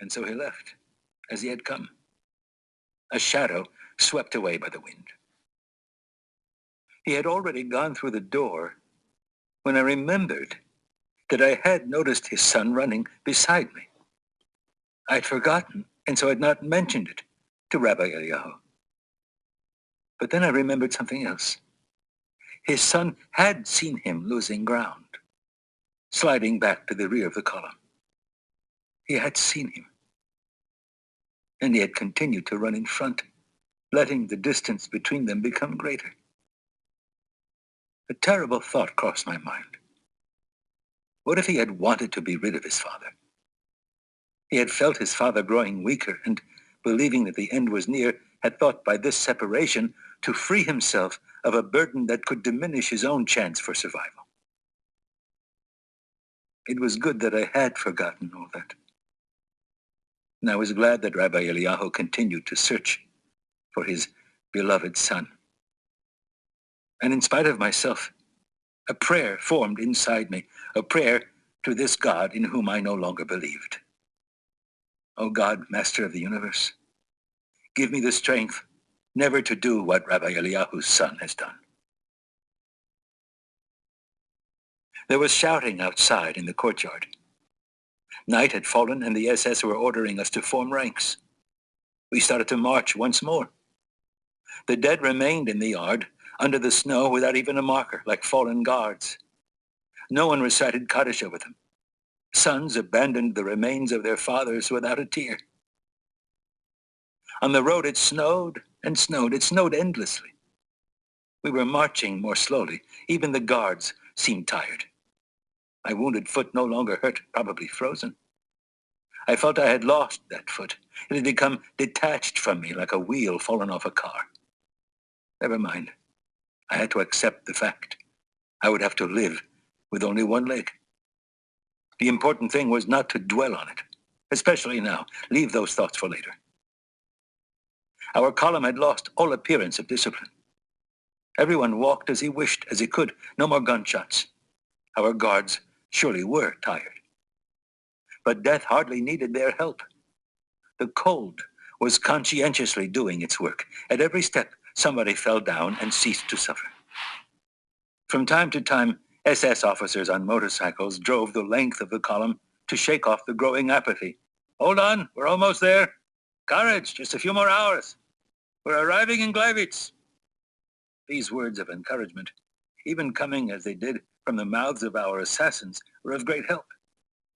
And so he left, as he had come, a shadow swept away by the wind. He had already gone through the door when I remembered that I had noticed his son running beside me. I had forgotten, and so had not mentioned it to Rabbi Eliyahu. But then I remembered something else. His son had seen him losing ground, sliding back to the rear of the column. He had seen him, and he had continued to run in front, letting the distance between them become greater. A terrible thought crossed my mind. What if he had wanted to be rid of his father? He had felt his father growing weaker, and, believing that the end was near, had thought by this separation to free himself of a burden that could diminish his own chance for survival. It was good that I had forgotten all that. And I was glad that Rabbi Eliyahu continued to search for his beloved son. And in spite of myself, a prayer formed inside me, a prayer to this God in whom I no longer believed. O God, Master of the universe, give me the strength never to do what Rabbi Eliyahu's son has done. There was shouting outside in the courtyard. Night had fallen, and the SS were ordering us to form ranks. We started to march once more. The dead remained in the yard, under the snow, without even a marker, like fallen guards. No one recited Kaddish over them. Sons abandoned the remains of their fathers without a tear. On the road it snowed and snowed. It snowed endlessly. We were marching more slowly. Even the guards seemed tired. My wounded foot no longer hurt, probably frozen. I felt I had lost that foot. It had become detached from me like a wheel fallen off a car. Never mind. I had to accept the fact. I would have to live with only one leg. The important thing was not to dwell on it, especially now. Leave those thoughts for later. Our column had lost all appearance of discipline. Everyone walked as he wished, as he could. No more gunshots. Our guards surely were tired. But death hardly needed their help. The cold was conscientiously doing its work. At every step, somebody fell down and ceased to suffer. From time to time, SS officers on motorcycles drove the length of the column to shake off the growing apathy. Hold on, we're almost there. Courage, just a few more hours. We're arriving in Gleiwitz. These words of encouragement, even coming as they did from the mouths of our assassins, were of great help.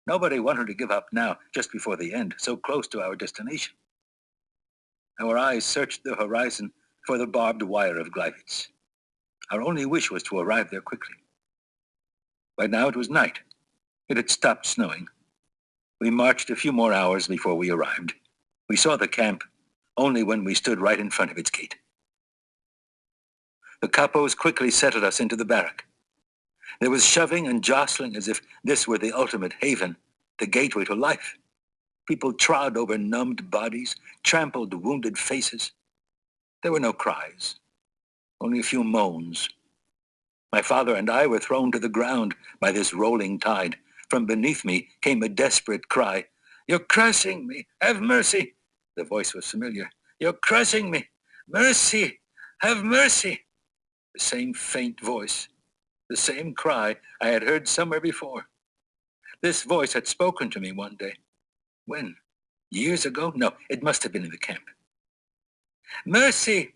Nobody wanted to give up now, just before the end, so close to our destination. Our eyes searched the horizon for the barbed wire of Gleiwitz. Our only wish was to arrive there quickly. By now it was night. It had stopped snowing. We marched a few more hours before we arrived. We saw the camp only when we stood right in front of its gate. The capos quickly settled us into the barrack. There was shoving and jostling as if this were the ultimate haven, the gateway to life. People trod over numbed bodies, trampled wounded faces. There were no cries, only a few moans. My father and I were thrown to the ground by this rolling tide. From beneath me came a desperate cry. "You're crushing me! Have mercy!" The voice was familiar. "You're crushing me! Mercy! Have mercy!" The same faint voice, the same cry I had heard somewhere before. This voice had spoken to me one day. When? Years ago? No, it must have been in the camp. "Mercy!"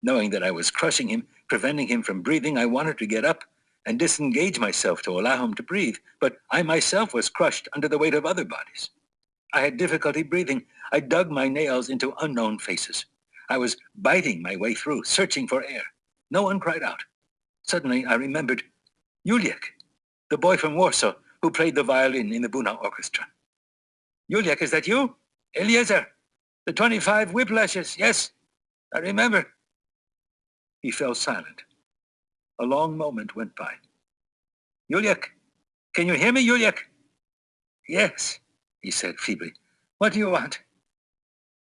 Knowing that I was crushing him, preventing him from breathing, I wanted to get up and disengage myself to allow him to breathe, but I myself was crushed under the weight of other bodies. I had difficulty breathing. I dug my nails into unknown faces. I was biting my way through, searching for air. No one cried out. Suddenly, I remembered Juliek, the boy from Warsaw who played the violin in the Buna orchestra. "Juliek, is that you? Eliezer, the 25 whiplashes, yes, I remember." He fell silent. A long moment went by. "Juliek, can you hear me, Juliek?" "Yes," he said feebly. "What do you want?"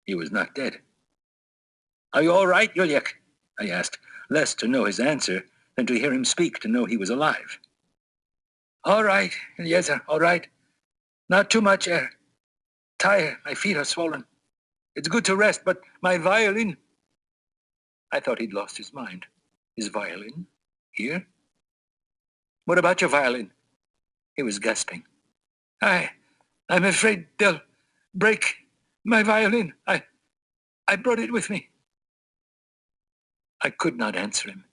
He was not dead. "Are you all right, Juliek?" I asked, less to know his answer than to hear him speak to know he was alive. "All right, Eliezer, all right. Not too much air. tired. My feet are swollen. It's good to rest, but my violin... I thought he'd lost his mind. His violin? Here? What about your violin? He was gasping. I'm afraid they'll break my violin. I brought it with me. I could not answer him.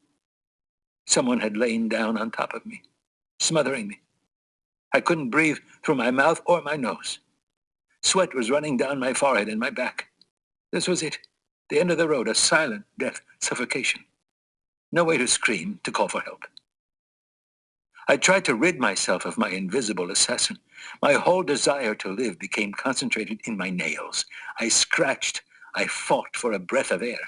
Someone had lain down on top of me, smothering me. I couldn't breathe through my mouth or my nose. Sweat was running down my forehead and my back. This was it, the end of the road, a silent death, suffocation. No way to scream, to call for help. I tried to rid myself of my invisible assassin. My whole desire to live became concentrated in my nails. I scratched. I fought for a breath of air.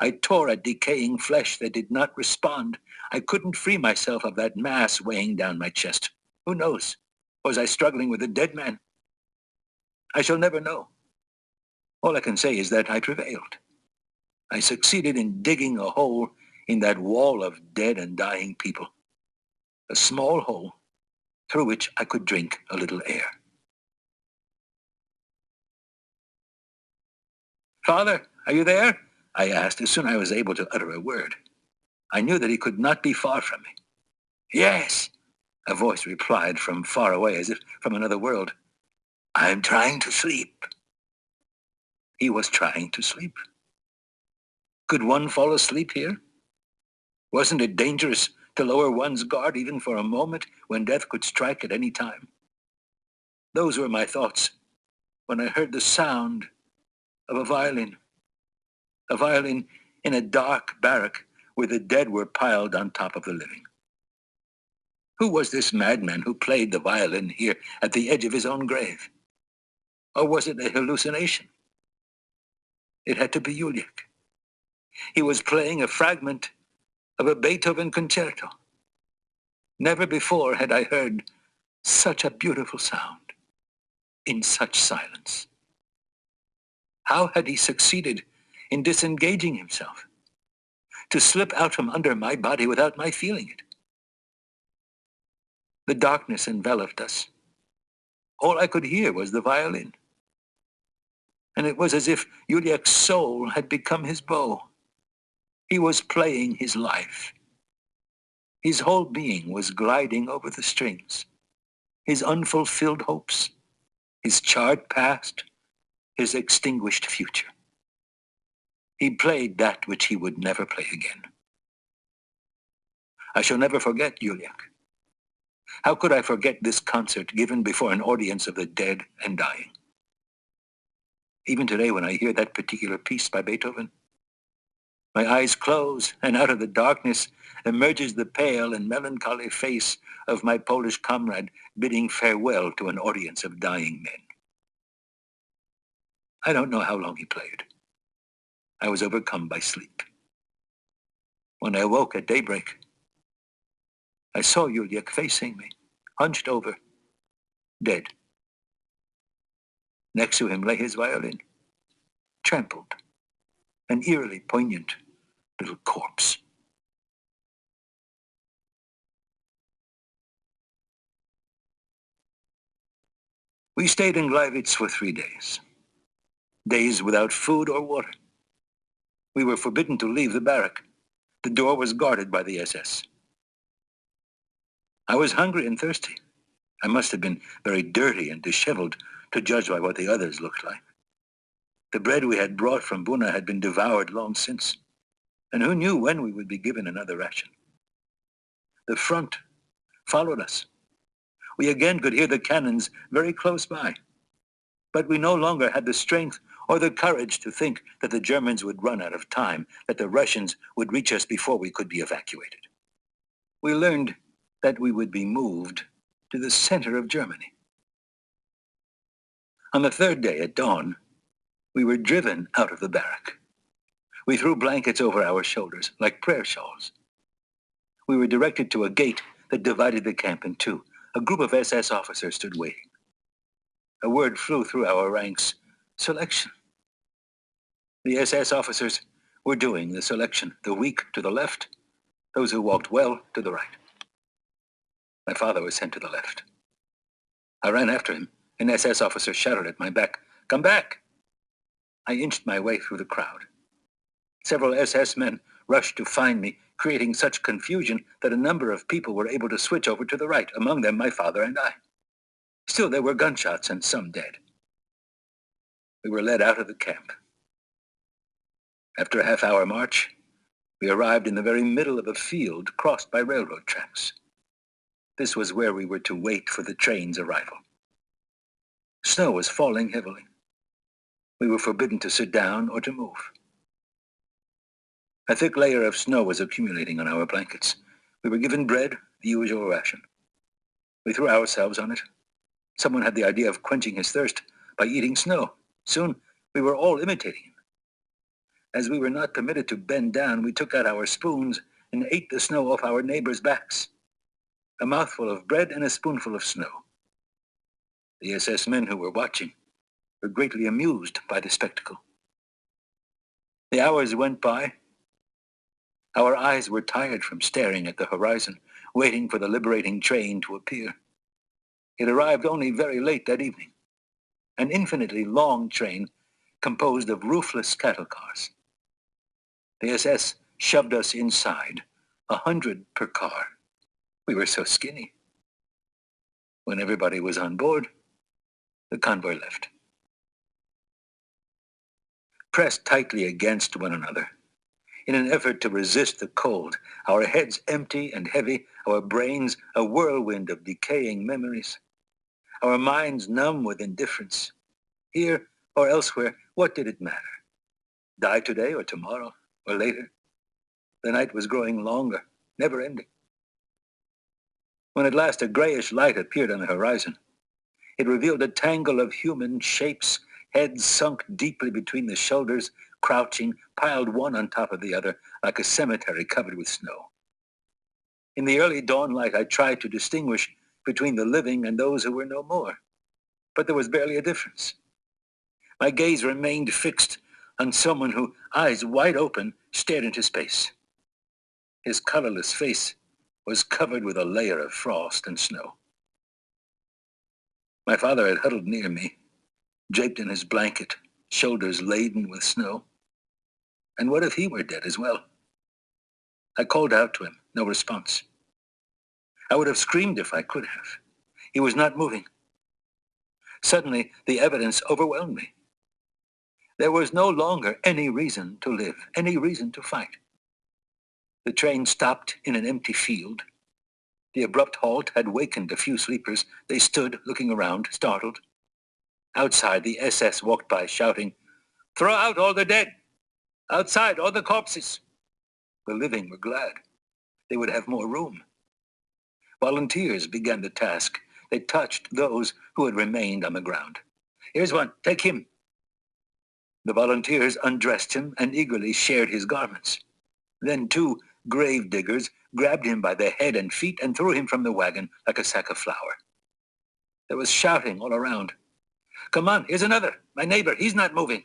I tore at decaying flesh that did not respond. I couldn't free myself of that mass weighing down my chest. Who knows? Was I struggling with a dead man? I shall never know. All I can say is that I prevailed. I succeeded in digging a hole in that wall of dead and dying people. A small hole through which I could drink a little air. "Father, are you there?" I asked as soon as I was able to utter a word. I knew that he could not be far from me. "Yes," a voice replied from far away, as if from another world. "I'm trying to sleep." He was trying to sleep. Could one fall asleep here? Wasn't it dangerous to lower one's guard even for a moment when death could strike at any time? Those were my thoughts when I heard the sound of a violin in a dark barrack where the dead were piled on top of the living. Who was this madman who played the violin here at the edge of his own grave? Or was it a hallucination? It had to be Juliek. He was playing a fragment of a Beethoven concerto. Never before had I heard such a beautiful sound in such silence. How had he succeeded in disengaging himself, to slip out from under my body without my feeling it? The darkness enveloped us. All I could hear was the violin. And it was as if Juliek's soul had become his bow. He was playing his life. His whole being was gliding over the strings. His unfulfilled hopes, his charred past, his extinguished future. He played that which he would never play again. I shall never forget Juliek. How could I forget this concert given before an audience of the dead and dying? Even today, when I hear that particular piece by Beethoven, my eyes close, and out of the darkness emerges the pale and melancholy face of my Polish comrade bidding farewell to an audience of dying men. I don't know how long he played. I was overcome by sleep. When I awoke at daybreak, I saw Juliek facing me, hunched over, dead. Next to him lay his violin, trampled, an eerily poignant little corpse. We stayed in Gleiwitz for 3 days. Days without food or water. We were forbidden to leave the barrack. The door was guarded by the SS. I was hungry and thirsty. I must have been very dirty and disheveled to judge by what the others looked like. The bread we had brought from Buna had been devoured long since, and who knew when we would be given another ration? The front followed us. We again could hear the cannons very close by, but we no longer had the strength or the courage to think that the Germans would run out of time, that the Russians would reach us before we could be evacuated. We learned that we would be moved to the center of Germany. On the 3rd day at dawn, we were driven out of the barrack. We threw blankets over our shoulders like prayer shawls. We were directed to a gate that divided the camp in two. A group of SS officers stood waiting. A word flew through our ranks: selection. The SS officers were doing the selection, the weak to the left, those who walked well to the right. My father was sent to the left. I ran after him. An SS officer shouted at my back, Come back! I inched my way through the crowd. Several SS men rushed to find me, creating such confusion that a number of people were able to switch over to the right, among them my father and I. Still, there were gunshots and some dead. We were led out of the camp. After a half-hour march, we arrived in the very middle of a field crossed by railroad tracks. This was where we were to wait for the train's arrival. Snow was falling heavily. We were forbidden to sit down or to move. A thick layer of snow was accumulating on our blankets. We were given bread, the usual ration. We threw ourselves on it. Someone had the idea of quenching his thirst by eating snow. Soon, we were all imitating him. As we were not permitted to bend down, we took out our spoons and ate the snow off our neighbors' backs. A mouthful of bread and a spoonful of snow. The SS men who were watching were greatly amused by the spectacle. The hours went by. Our eyes were tired from staring at the horizon, waiting for the liberating train to appear. It arrived only very late that evening. An infinitely long train composed of roofless cattle cars. The SS shoved us inside, 100 per car. We were so skinny. When everybody was on board, the convoy left. Pressed tightly against one another, in an effort to resist the cold, our heads empty and heavy, our brains a whirlwind of decaying memories, our minds numb with indifference. Here or elsewhere, what did it matter? Die today or tomorrow or later? The night was growing longer, never ending. When at last a grayish light appeared on the horizon, it revealed a tangle of human shapes, heads sunk deeply between the shoulders, crouching, piled one on top of the other, like a cemetery covered with snow. In the early dawn light, I tried to distinguish between the living and those who were no more, but there was barely a difference. My gaze remained fixed on someone who, eyes wide open, stared into space. His colorless face was covered with a layer of frost and snow. My father had huddled near me, draped in his blanket, shoulders laden with snow. And what if he were dead as well? I called out to him, no response. I would have screamed if I could have. He was not moving. Suddenly, the evidence overwhelmed me. There was no longer any reason to live, any reason to fight. The train stopped in an empty field. The abrupt halt had wakened a few sleepers. They stood, looking around, startled. Outside, the SS walked by, shouting, "Throw out all the dead! Outside, all the corpses!" The living were glad. They would have more room. Volunteers began the task. They touched those who had remained on the ground. "Here's one, take him." The volunteers undressed him and eagerly shared his garments. Then two grave diggers grabbed him by the head and feet and threw him from the wagon like a sack of flour. There was shouting all around. "Come on, here's another. My neighbor, he's not moving."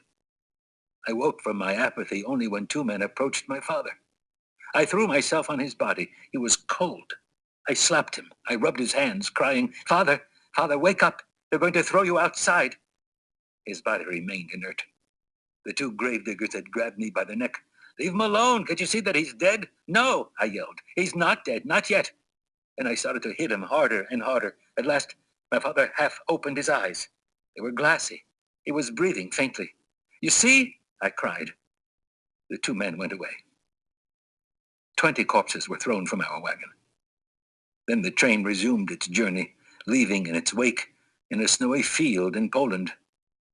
I woke from my apathy only when two men approached my father. I threw myself on his body. He was cold. I slapped him. I rubbed his hands, crying, "Father, Father, wake up. They're going to throw you outside." His body remained inert. The two gravediggers had grabbed me by the neck. "Leave him alone. Can't you see that he's dead?" "No," I yelled. "He's not dead. Not yet." And I started to hit him harder and harder. At last, my father half opened his eyes. They were glassy. He was breathing faintly. "You see?" I cried. The two men went away. 20 corpses were thrown from our wagon. Then the train resumed its journey, leaving in its wake, in a snowy field in Poland,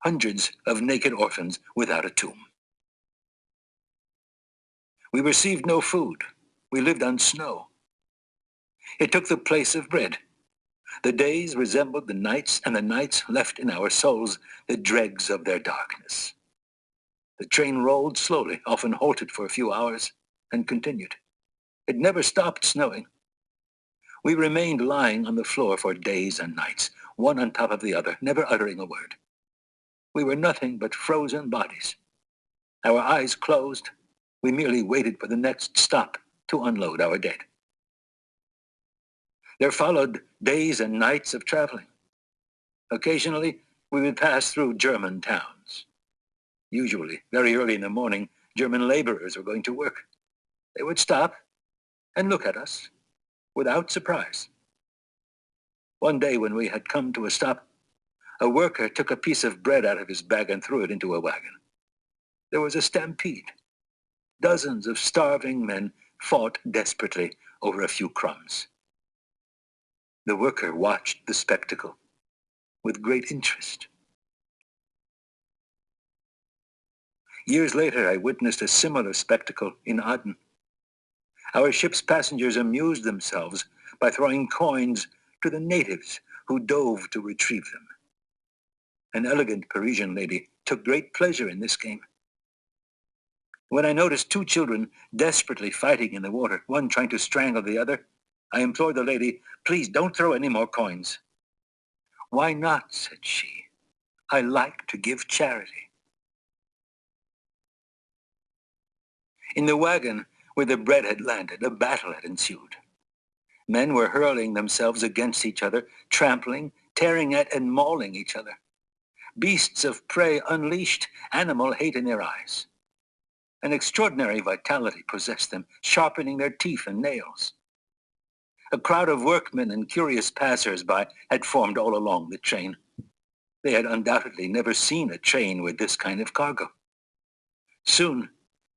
hundreds of naked orphans without a tomb. We received no food. We lived on snow. It took the place of bread. The days resembled the nights, and the nights left in our souls the dregs of their darkness. The train rolled slowly, often halted for a few hours, and continued. It never stopped snowing. We remained lying on the floor for days and nights, one on top of the other, never uttering a word. We were nothing but frozen bodies. Our eyes closed. We merely waited for the next stop to unload our dead. There followed days and nights of traveling. Occasionally, We would pass through German towns. Usually, very early in the morning, German laborers were going to work. They would stop and look at us without surprise. One day when we had come to a stop, a worker took a piece of bread out of his bag and threw it into a wagon. There was a stampede. Dozens of starving men fought desperately over a few crumbs. The worker watched the spectacle with great interest. Years later, I witnessed a similar spectacle in Aden. Our ship's passengers amused themselves by throwing coins to the natives who dove to retrieve them. An elegant Parisian lady took great pleasure in this game. When I noticed two children desperately fighting in the water, one trying to strangle the other, I implored the lady, "Please don't throw any more coins." "Why not?" said she. "I like to give charity." In the wagon where the bread had landed, a battle had ensued. Men were hurling themselves against each other, trampling, tearing at and mauling each other. Beasts of prey unleashed animal hate in their eyes. An extraordinary vitality possessed them, sharpening their teeth and nails. A crowd of workmen and curious passers-by had formed all along the train. They had undoubtedly never seen a train with this kind of cargo. Soon,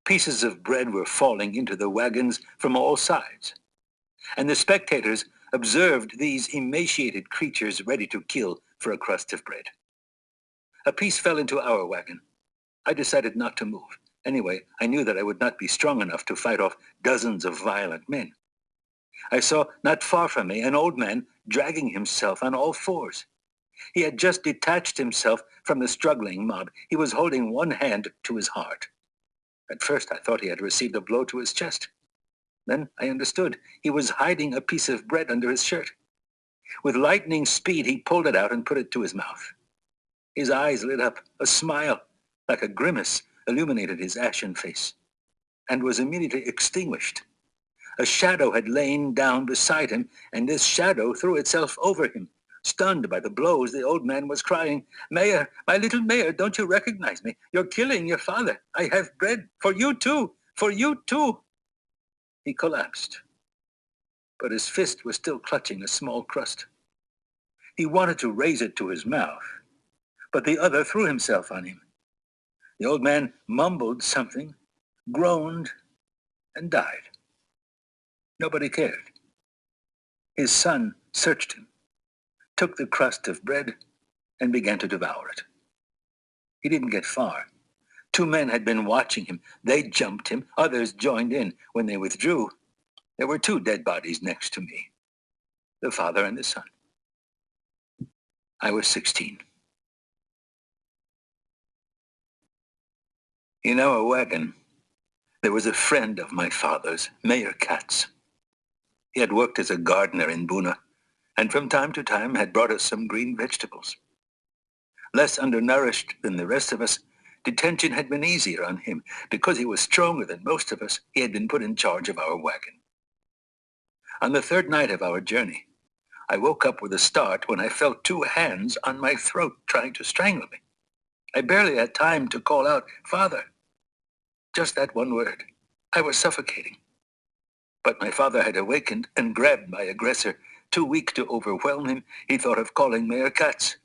pieces of bread were falling into the wagons from all sides, and the spectators observed these emaciated creatures ready to kill for a crust of bread. A piece fell into our wagon. I decided not to move. Anyway, I knew that I would not be strong enough to fight off dozens of violent men. I saw, not far from me, an old man dragging himself on all fours. He had just detached himself from the struggling mob. He was holding one hand to his heart. At first, I thought he had received a blow to his chest. Then I understood. He was hiding a piece of bread under his shirt. With lightning speed, he pulled it out and put it to his mouth. His eyes lit up. A smile, like a grimace, illuminated his ashen face, and was immediately extinguished. A shadow had lain down beside him, and this shadow threw itself over him. Stunned by the blows, the old man was crying, "Mayor, my little mayor, don't you recognize me? You're killing your father. I have bread for you too, for you too." He collapsed, but his fist was still clutching a small crust. He wanted to raise it to his mouth, but the other threw himself on him. The old man mumbled something, groaned, and died. Nobody cared. His son searched him, took the crust of bread, and began to devour it. He didn't get far. Two men had been watching him. They jumped him. Others joined in. When they withdrew, there were two dead bodies next to me, the father and the son. I was 16. In our wagon, there was a friend of my father's, Mayor Katz. He had worked as a gardener in Buna, and from time to time had brought us some green vegetables. Less undernourished than the rest of us, detention had been easier on him. Because he was stronger than most of us, he had been put in charge of our wagon. On the third night of our journey, I woke up with a start when I felt two hands on my throat trying to strangle me. I barely had time to call out, "Father." Just that one word. I was suffocating. But my father had awakened and grabbed my aggressor. Too weak to overwhelm him, he thought of calling Mayor Katz.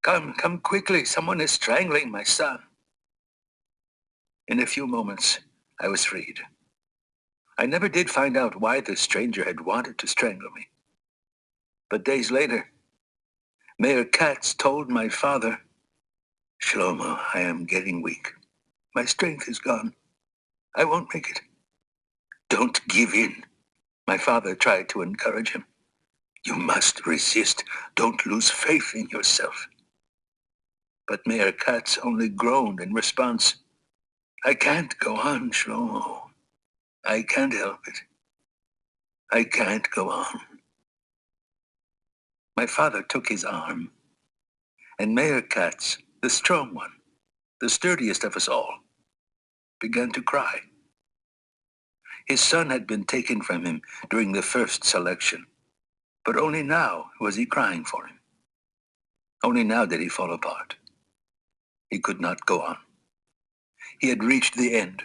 Come quickly, someone is strangling my son." In a few moments, I was freed. I never did find out why the stranger had wanted to strangle me. But days later, Mayor Katz told my father, "Shlomo, I am getting weak. My strength is gone. I won't make it." "Don't give in," my father tried to encourage him. "You must resist. Don't lose faith in yourself." But Mayor Katz only groaned in response, "I can't go on, Shlomo. I can't help it. I can't go on." My father took his arm, and Mayor Katz, the strong one, the sturdiest of us all, began to cry. His son had been taken from him during the first selection, but only now was he crying for him. Only now did he fall apart. He could not go on. He had reached the end.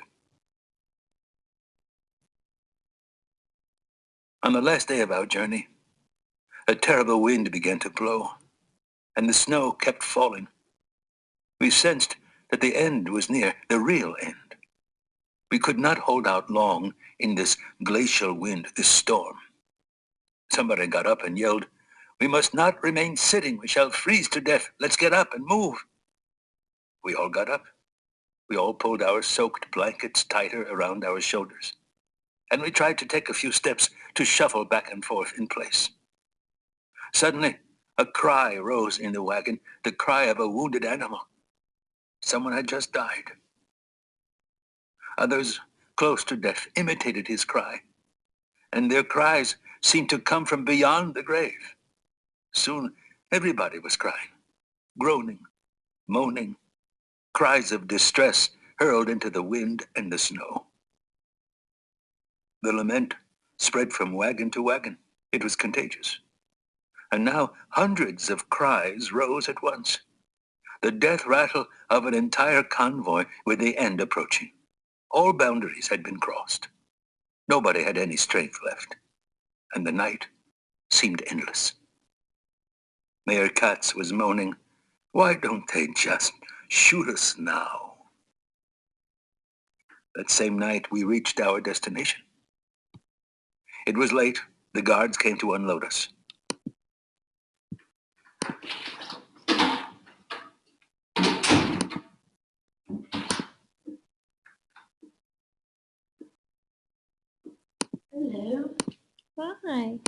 On the last day of our journey, a terrible wind began to blow, and the snow kept falling. We sensed that the end was near, the real end. We could not hold out long in this glacial wind, this storm. Somebody got up and yelled, "We must not remain sitting. We shall freeze to death. Let's get up and move." We all got up. We all pulled our soaked blankets tighter around our shoulders, and we tried to take a few steps to shuffle back and forth in place. Suddenly, a cry rose in the wagon, the cry of a wounded animal. Someone had just died. Others, close to death, imitated his cry, and their cries seemed to come from beyond the grave. Soon, everybody was crying, groaning, moaning, cries of distress hurled into the wind and the snow. The lament spread from wagon to wagon. It was contagious. And now hundreds of cries rose at once, the death rattle of an entire convoy with the end approaching. All boundaries had been crossed. Nobody had any strength left, and the night seemed endless. Mayor Katz was moaning, "Why don't they just shoot us now?" That same night, we reached our destination. It was late. The guards came to unload us. Hello. Hi.